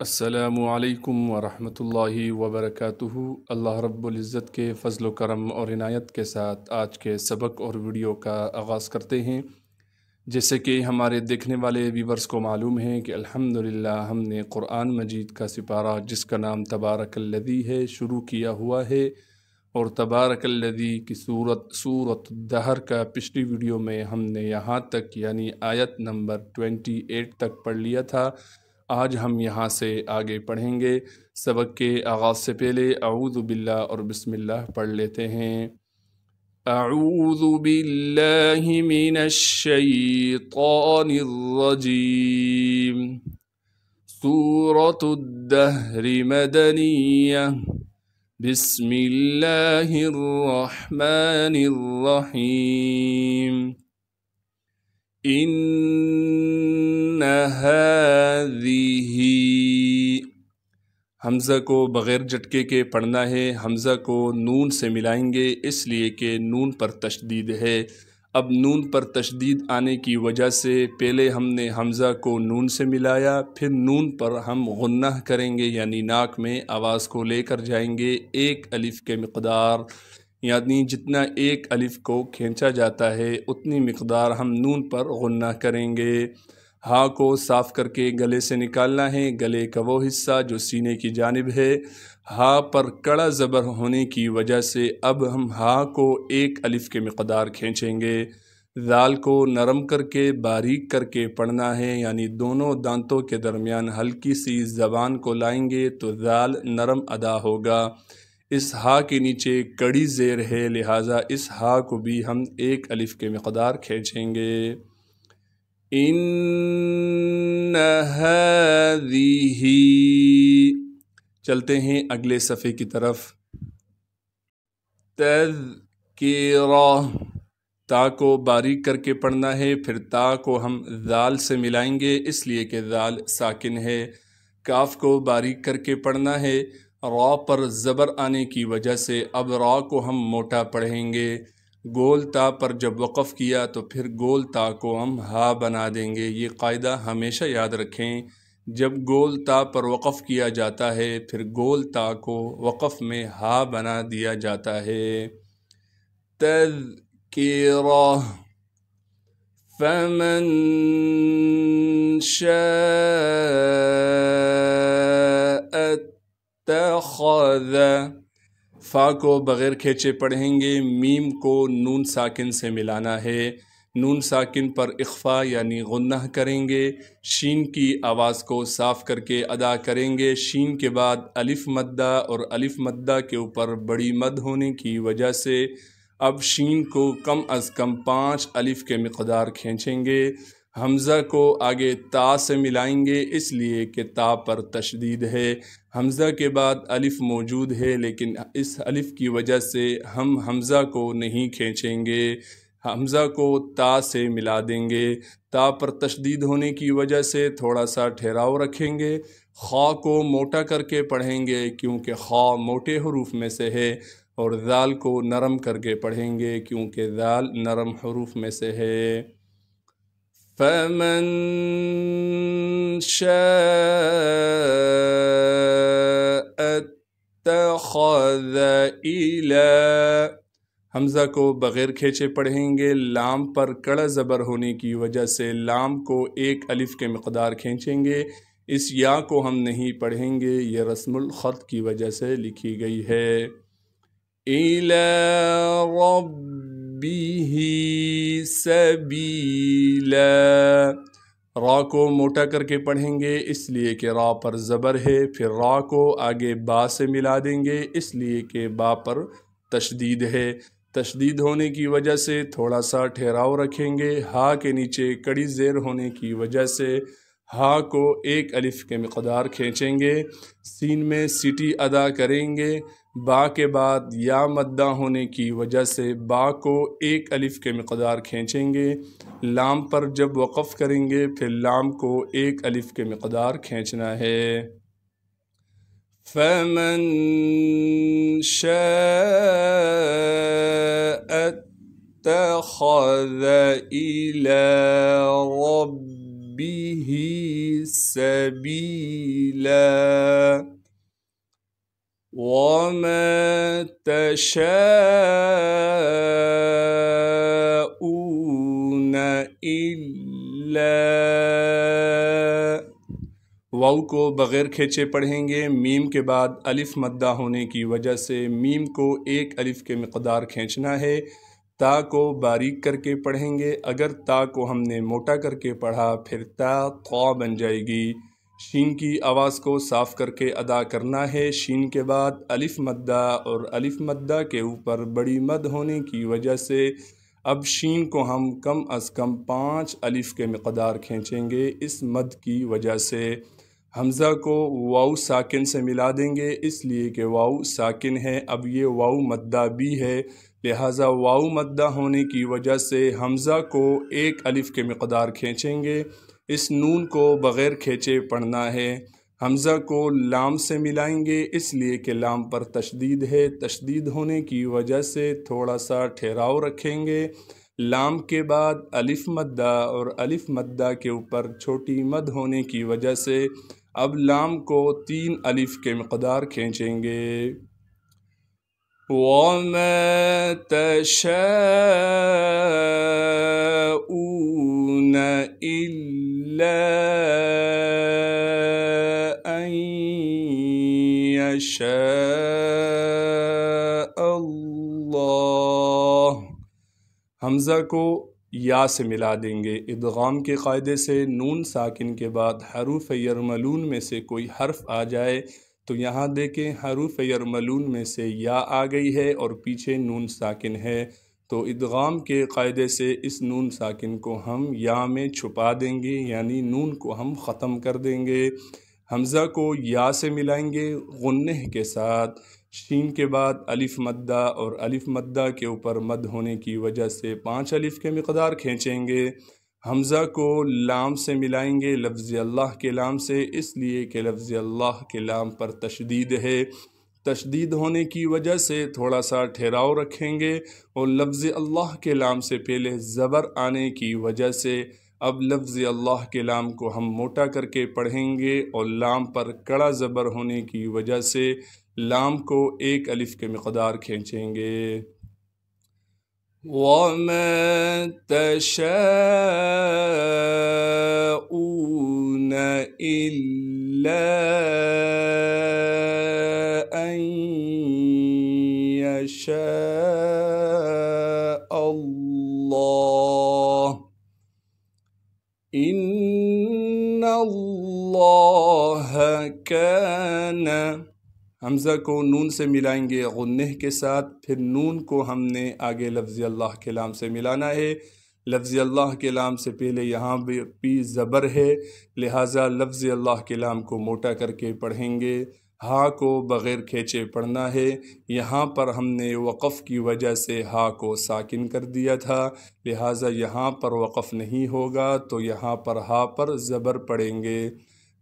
السلام علیکم ورحمۃ اللہ وبرکاتہ۔ اللہ رب العزت کے فضل و کرم اور عنایت کے ساتھ آج کے سبق اور ویڈیو کا آغاز کرتے ہیں۔ جیسے کہ ہمارے دیکھنے والے ویورز کو معلوم ہے کہ الحمدللہ ہم نے قرآن مجید کا سپارہ جس کا نام تبارک الذی ہے شروع کیا ہوا ہے، اور تبارک الذی کی سورۃ الدہر کا پچھلی ویڈیو میں ہم نے یہاں تک یعنی آیت نمبر 28 تک پڑھ لیا تھا۔ آج ہم یہاں سے آگے پڑھیں گے۔ سبق کے آغاز سے پہلے اعوذ باللہ اور بسم اللہ پڑھ لیتے ہیں۔ اعوذ باللہ من الشیطان الرجیم۔ سورۃ الدہر مدنیہ۔ بسم اللہ الرحمن الرحیم۔ ان هذه، حمزہ کو بغیر جھٹکے کے پڑھنا ہے۔ حمزہ کو نون سے ملائیں گے اس لیے کہ نون پر تشدید ہے۔ اب نون پر تشدید آنے کی وجہ سے پہلے ہم نے حمزہ کو نون سے ملایا، پھر نون پر ہم غنہ کریں گے یعنی ناک میں آواز کو لے کر جائیں گے ایک الف کے مقدار، یعنی جتنا ایک الف کو کھینچا جاتا ہے اتنی مقدار ہم نون پر غنہ کریں گے۔ ہا کو صاف کر کے گلے سے نکالنا ہے، گلے کا وہ حصہ جو سینے کی جانب ہے۔ ہا پر کڑا زبر ہونے کی وجہ سے اب ہم ہا کو ایک الف کے مقدار کھینچیں گے۔ ذال کو نرم کر کے باریک کر کے پڑھنا ہے، یعنی دونوں دانتوں کے درمیان ہلکی سی زبان کو لائیں گے تو ذال نرم ادا ہوگا۔ اس ہا کے نیچے کڑی زیر ہے، لہٰذا اس ہا کو بھی ہم ایک الف کے مقدار کھینچیں گے۔ ان هذه، چلتے ہیں اگلے صفحے کی طرف۔ تذکرہ، تا کو باریک کر کے پڑھنا ہے، پھر تا کو ہم ذال سے ملائیں گے اس لیے کہ ذال ساکن ہے۔ کاف کو باریک کر کے پڑھنا ہے، را پر زبر آنے کی وجہ سے اب را کو ہم موٹا پڑھیں گے۔ گول تا پر جب وقف کیا تو پھر گول تا کو ہم ہا بنا دیں گے۔ یہ قاعدہ ہمیشہ یاد رکھیں، جب گول تا پر وقف کیا جاتا ہے پھر گول تا کو وقف میں ہا بنا دیا جاتا ہے۔ تذکرہ، فمن شاء اتخذ، فا کو بغیر کھینچے پڑھیں گے، میم کو نون ساکن سے ملانا ہے، نون ساکن پر اخفا یعنی غنہ کریں گے، شین کی آواز کو صاف کر کے ادا کریں گے۔ شین کے بعد الف مدہ اور الف مدہ کے اوپر بڑی مد ہونے کی وجہ سے اب شین کو کم از کم 5 الف کے مقدار کھینچیں گے۔ حمزہ کو آگے تا سے ملائیں گے اس لیے کہ تا پر تشدید ہے۔ حمزہ کے بعد الف موجود ہے لیکن اس الف کی وجہ سے ہم حمزہ کو نہیں کھینچیں گے، حمزہ کو تا سے ملا دیں گے۔ تا پر تشدید ہونے کی وجہ سے تھوڑا سا ٹھہراؤ رکھیں گے۔ خا کو موٹا کر کے پڑھیں گے کیونکہ خا موٹے حروف میں سے ہے، اور ذال کو نرم کر کے پڑھیں گے کیونکہ ذال نرم حروف میں سے ہے۔ فمن شاء اتخذ الى، حمزہ کو بغیر کھینچے پڑھیں گے، لام پر کڑا زبر ہونے کی وجہ سے لام کو ایک الف کے مقدار کھینچیں گے۔ اس یا کو ہم نہیں پڑھیں گے، یہ رسم الخط کی وجہ سے لکھی گئی ہے۔ إِلَى رَبِّهِ سَبِيلًا، را کو موٹا کر کے پڑھیں گے اس لیے کہ را پر زبر ہے، پھر را کو آگے با سے ملا دیں گے اس لیے کہ با پر تشدید ہے۔ تشدید ہونے کی وجہ سے تھوڑا سا ٹھہراؤ رکھیں گے۔ ہا کے نیچے کڑی زیر ہونے کی وجہ سے ہا کو ایک الف کے مقدار کھینچیں گے، سین میں سیٹی ادا کریں گے۔ با کے بعد یا مدہ ہونے کی وجہ سے با کو ایک الف کے مقدار کھینچیں گے۔ لام پر جب وقف کریں گے پھر لام کو ایک الف کے مقدار کھینچنا ہے۔ فمن شاء اتخذ إلى ربه به سبيلا وما تشاءون إلا واو کو بغیر کھینچے پڑھیں گے، میم کے بعد الف مدہ ہونے کی وجہ سے میم کو ایک الف کے مقدار کھینچنا ہے۔ تا کو باریک کر کے پڑھیں گے، اگر تا کو ہم نے موٹا کر کے پڑھا پھر تا قا بن جائے گی۔ شین کی آواز کو صاف کر کے ادا کرنا ہے، شین کے بعد الف مدہ اور الف مدہ کے اوپر بڑی مد ہونے کی وجہ سے اب شین کو ہم کم از کم 5 الف کے مقدار کھینچیں گے۔ اس مد کی وجہ سے حمزہ کو واو ساکن سے ملا دیں گے، اس لیے کہ واو ساکن ہے، اب یہ واو مدہ بھی ہے، لہٰذا واو مدہ ہونے کی وجہ سے حمزہ کو 1 الف کے مقدار کھینچیں گے۔ اس نون کو بغیر کھینچے پڑھنا ہے۔ حمزہ کو لام سے ملائیں گے، اس لیے کہ لام پر تشدید ہے، تشدید ہونے کی وجہ سے تھوڑا سا ٹھہراؤ رکھیں گے۔ لام کے بعد الف مدہ اور الف مدہ کے اوپر چھوٹی مد ہونے کی وجہ سے اب لام کو 3 الف کے مقدار کھینچیں گے۔ وَمَا تَشَاءُونَ إِلَّا أَن يَشَاءَ اللَّهُ حمزہ کو یا سے ملا دیں گے۔ ادغام کے قاعدے سے نون ساکن کے بعد حروف یرملون میں سے کوئی حرف آ جائے تو یہاں دیکھیں حروف یرملون میں سے یا آ گئی ہے اور پیچھے نون ساکن ہے، تو ادغام کے قاعدے سے اس نون ساکن کو ہم یا میں چھپا دیں گے، یعنی نون کو ہم ختم کر دیں گے۔ حمزہ کو یا سے ملائیں گے غنہ کے ساتھ، شین کے بعد الف مدہ اور الف مدہ کے اوپر مد ہونے کی وجہ سے 5 الف کے مقدار کھینچیں گے۔ حمزہ کو لام سے ملائیں گے لفظ اللہ کے لام سے، اس لیے کہ لفظ اللہ کے لام پر تشدید ہے، تشدید ہونے کی وجہ سے تھوڑا سا ٹھہراؤ رکھیں گے، اور لفظ اللہ کے لام سے پہلے زبر آنے کی وجہ سے اب لفظ اللہ کے لام کو ہم موٹا کر کے پڑھیں گے، اور لام پر کڑا زبر ہونے کی وجہ سے لام کو 1 الف کے مقدار کھینچیں گے۔ وَمَا تَشَاءُونَ إِلَّا أَن يَشَاءَ اللَّهُ إِنَّ اللَّهَ كَانَ حمزہ کو نون سے ملائیں گے غنہ کے ساتھ، پھر نون کو ہم نے آگے لفظ اللہ کے لام سے ملانا ہے۔ لفظ اللہ کے لام سے پہلے یہاں بھی زبر ہے، لہٰذا لفظ اللہ کے لام کو موٹا کر کے پڑھیں گے۔ ہا کو بغیر کھینچے پڑھنا ہے، یہاں پر ہم نے وقف کی وجہ سے ہا کو ساکن کر دیا تھا، لہٰذا یہاں پر وقف نہیں ہوگا، تو یہاں پر ہا پر زبر پڑیں گے۔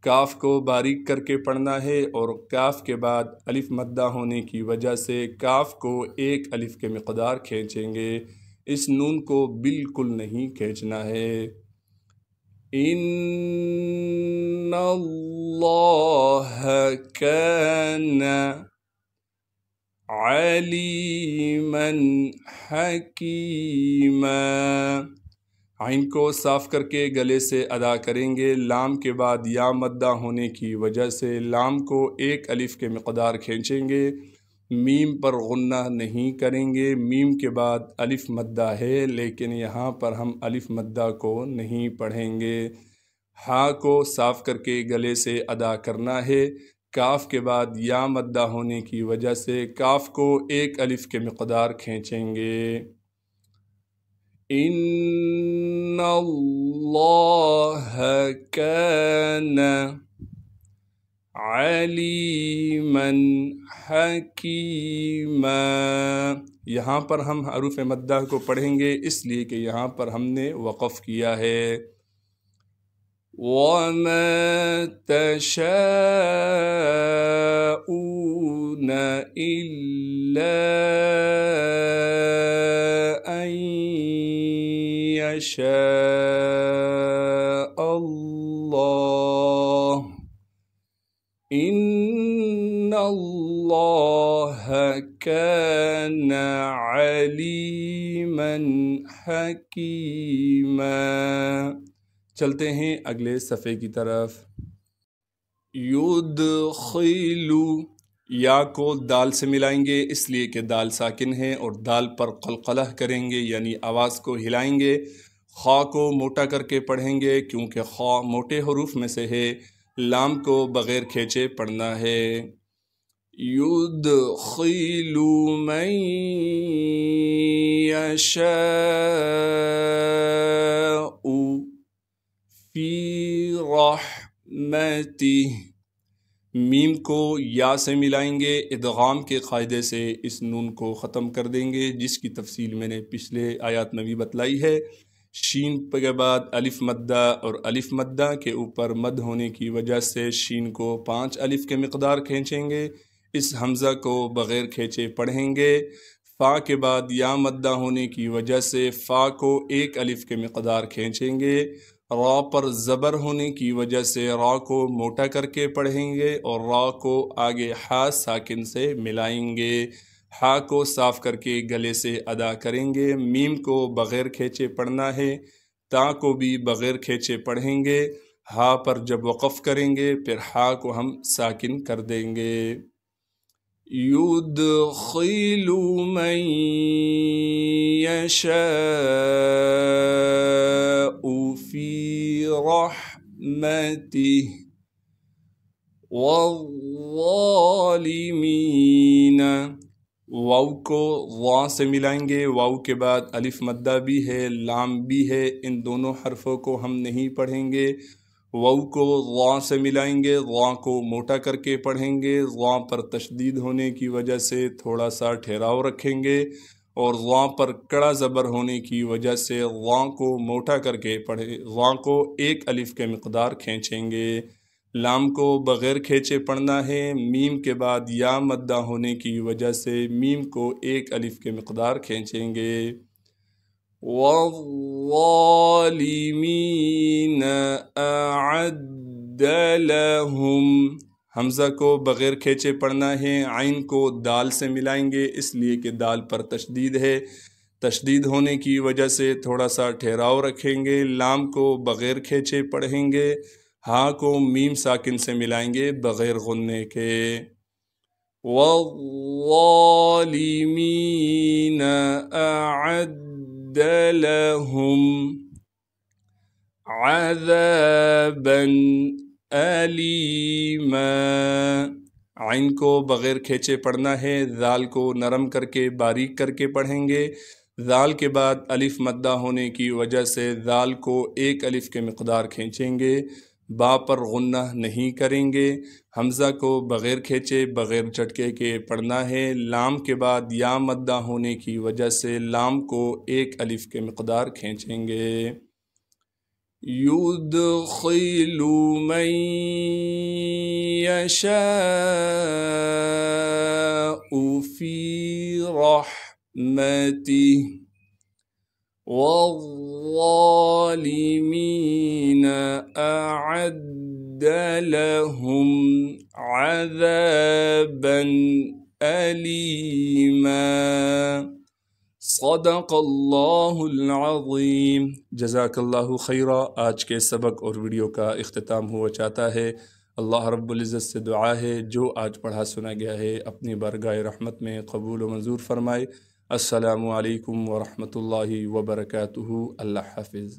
کاف کو باریک کر کے پڑھنا ہے، اور کاف کے بعد الف مدہ ہونے کی وجہ سے کاف کو 1 الف کے مقدار کھینچیں گے، اس نون کو بالکل نہیں کھینچنا ہے۔ ان اللہ کان علیما حکیما عین کو صاف کر کے گلے سے ادا کریں گے، لام کے بعد یا مدہ ہونے کی وجہ سے لام کو 1 الف کے مقدار کھینچیں گے، میم پر غنہ نہیں کریں گے، میم کے بعد الف مدہ ہے لیکن یہاں پر ہم الف مدہ کو نہیں پڑھیں گے۔ ہا کو صاف کر کے گلے سے ادا کرنا ہے، کاف کے بعد یا مدہ ہونے کی وجہ سے کاف کو 1 الف کے مقدار کھینچیں گے۔ ان اللہ کان علیما حکیما یہاں پر ہم حروف مدہ کو پڑھیں گے، اس لیے کہ یہاں پر ہم نے وقف کیا ہے۔ وَمَا تَشَاءُونَ إِلَّا أَن يَشَاءَ اللَّهُ إن الله كان عليما حكيما. چلتے ہیں اگلے صفحے کی طرف. یدخلو، یا کو دال سے ملائیں گے اس لیے کہ دال ساکن ہے اور دال پر قلقلہ کریں گے یعنی آواز کو ہلائیں گے. خا کو موٹا کر کے پڑھیں گے کیونکہ خا موٹے حروف میں سے ہے. لام کو بغیر کھینچے پڑھنا ہے. یدخلو من یشاء فی رحمتہ. میم کو یا سے ملائیں گے، ادغام کے قاعدے سے اس نون کو ختم کر دیں گے جس کی تفصیل میں نے پچھلے آیات میں بھی بتلائی ہے. شین کے بعد الف مدہ اور الف مدہ کے اوپر مد ہونے کی وجہ سے شین کو 5 الف کے مقدار کھینچیں گے. اس حمزہ کو بغیر کھینچے پڑھیں گے. فا کے بعد یا مدہ ہونے کی وجہ سے فا کو 1 الف کے مقدار کھینچیں گے. را پر زبر ہونے کی وجہ سے را کو موٹا کر کے پڑھیں گے اور را کو آگے ہا ساکن سے ملائیں گے. ہا کو صاف کر کے گلے سے ادا کریں گے. میم کو بغیر کھینچے پڑھنا ہے. تا کو بھی بغیر کھینچے پڑھیں گے. ہا پر جب وقف کریں گے پھر ہا کو ہم ساکن کر دیں گے. یدخل من یشاء فی رحمتہ والظالمین. واو کو وا سے ملائیں گے. واو کے بعد الف مدہ بھی ہے، لام بھی ہے. ان دونوں حرفوں کو ہم نہیں پڑھیں گے. واو کو وا سے ملائیں گے، وا کو موٹا کر کے پڑھیں گے. وا پر تشدید ہونے کی وجہ سے تھوڑا سا ٹھہراؤ رکھیں گے اور وا پر کڑا زبر ہونے کی وجہ سے وا کو موٹا کر کے پڑھیں. وا کو 1 الف کے مقدار کھینچیں گے. لام کو بغیر کھینچے پڑھنا ہے. میم کے بعد یا مدہ ہونے کی وجہ سے میم کو 1 الف کے مقدار کھینچیں گے. والظالمین اعد لہم. حمزہ کو بغیر کھینچے پڑھنا ہے. عین کو دال سے ملائیں گے اس لیے کہ دال پر تشدید ہے. تشدید ہونے کی وجہ سے تھوڑا سا ٹھہراؤ رکھیں گے. لام کو بغیر کھینچے پڑھیں گے. ہا کو میم ساکن سے ملائیں گے بغیر غننے کے. والظالمین اعد لہم عذابا الیما. عین کو بغیر کھینچے پڑھنا ہے. ذال کو نرم کر کے باریک کر کے پڑھیں گے. ذال کے بعد الف مدہ ہونے کی وجہ سے ذال کو 1 الف کے مقدار کھینچیں گے. با پر غنہ نہیں کریں گے. حمزہ کو بغیر کھینچے بغیر جھٹکے کے پڑھنا ہے. لام کے بعد یا مدہ ہونے کی وجہ سے لام کو 1 الف کے مقدار کھینچیں گے. یدخل من یشاء فی رحمتہ والظالمین اعد لہم عذابا الیما. صدق اللہ العظیم. جزاک اللہ خیرہ. آج کے سبق اور ویڈیو کا اختتام ہوا چاہتا ہے. اللہ رب العزت سے دعا ہے جو آج پڑھا سنا گیا ہے اپنی بارگاہ رحمت میں قبول و منظور فرمائے. السلام علیکم ورحمۃ اللہ وبرکاتہ. اللہ حافظ.